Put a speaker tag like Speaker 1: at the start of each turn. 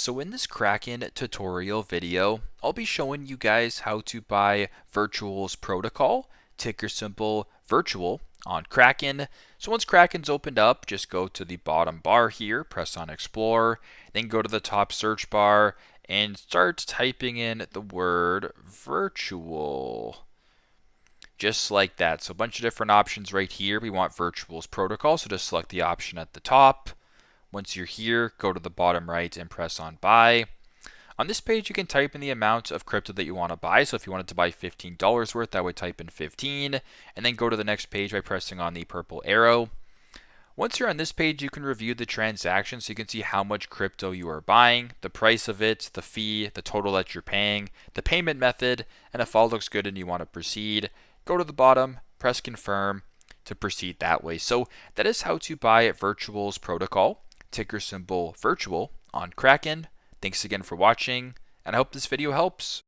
Speaker 1: So in this Kraken tutorial video, I'll be showing you guys how to buy Virtual's protocol, ticker symbol Virtual, on Kraken. So once Kraken's opened up, just go to the bottom bar here, press on Explore, then go to the top search bar and start typing in the word Virtual. Just like that. So a bunch of different options right here. We want Virtual's protocol, so just select the option at the top. Once you're here, go to the bottom right and press on buy. On this page, you can type in the amount of crypto that you want to buy. So if you wanted to buy $15 worth, I would type in 15 and then go to the next page by pressing on the purple arrow. Once you're on this page, you can review the transaction so you can see how much crypto you are buying, the price of it, the fee, the total that you're paying, the payment method, and if all looks good and you want to proceed, go to the bottom, press confirm to proceed that way. So that is how to buy Virtual's protocol, ticker symbol Virtual, on Kraken. Thanks again for watching, and I hope this video helps.